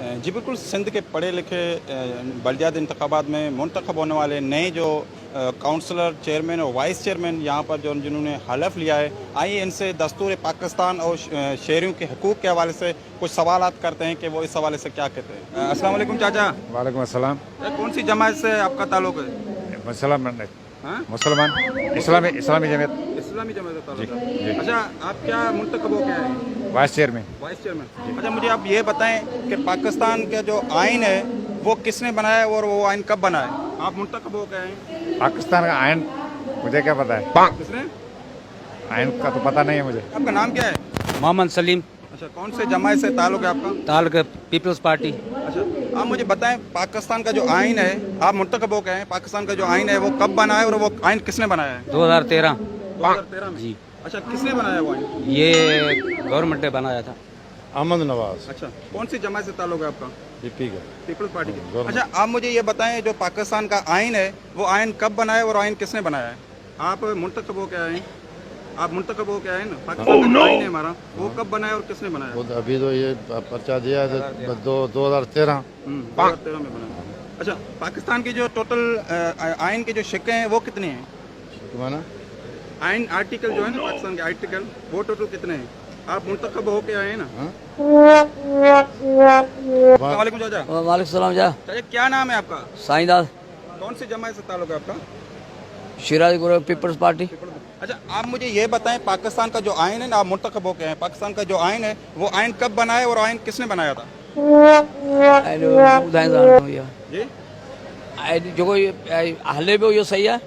जी बिल्कुल, सिंध के पढ़े लिखे बलदियात इंतखाबात में मुंतखब होने वाले नए जो काउंसलर, चेयरमैन और वाइस चेयरमैन यहाँ पर जो जिन्होंने हलफ लिया है, आइए इनसे दस्तूर पाकिस्तान और शहरियों के हकूक़ के हवाले से कुछ सवालात करते हैं कि वो इस हवाले से क्या कहते हैं। अस्सलाम वालेकुम चाचा। वालेकुम अस्सलाम। कौन सी जमात से आपका ताल्लुक है? मुसलमान इस्लामी जमीयत। इस्लामी जमात से ताल्लुक जी। है। अच्छा, आप क्या मुंतखब हो क्या है? Vice chairman. Vice chairman. अच्छा, मुझे आप ये बताएं कि पाकिस्तान का जो आइन है वो किसने बनाया और वो आइन कब बना है? आप मुंतखब हो क्या हैं? पाकिस्तान का आयन मुझे क्या पता है? किसने? आयन का तो पता नहीं है मुझे। आपका नाम क्या है? मोहम्मद सलीम। अच्छा, कौन से जमात से ताल्लुक है आपका? ताल्लुक पीपल्स पार्टी। अच्छा, आप मुझे बताएं पाकिस्तान का जो आइन है, आप मुंतखब हो क्या हैं? पाकिस्तान का जो आइन है वो कब बना है और वो आइन किसने बनाया है? 2013। 2013 में। जी। अच्छा, किसने बनाया वो आइन? ये गवर्नमेंट ने बनाया था। अहमद नवाज। अच्छा, कौन सी जमात से ताल्लुक है आपका? पीपी का। पीपल्स पार्टी के। अच्छा, आप मुझे ये बताएं जो पाकिस्तान का आइन है वो आइन कब बना है और आइन किसने बनाया है? आप मुंतखब हो क्या हैं? आप मुंतखब हो क्या है ना? पाकिस्तान का जो आइन है हमारा वो कब बना है और किसने बनाया? वो अभी तो ये पर्चा दिया है 2013। 2013 में बना है। अच्छा, पाकिस्तान की जो टोटल आइन के जो शिक्के हैं वो कितने हैं? माना आइन आर्टिकल जो है ना पाकिस्तान के आर्टिकल वो टोटल कितने हैं? आप मुंतखब हो के आए हैं ना? वालेकुम चाचा। वालेकुम सलाम। जा चाचा, क्या नाम है आपका? साईदास। कौन सी जमात से ताल्लुक है आपका? Shiraz group people's party. अच्छा, आप मुझे ये बताएं पाकिस्तान का जो आइन है ना, आप मुंतखब हो के हैं, पाकिस्तान का जो आइन है वो आइन कब बना है और आइन किसने बनाया था? जी जी? जो कोई हले भी यो सही है।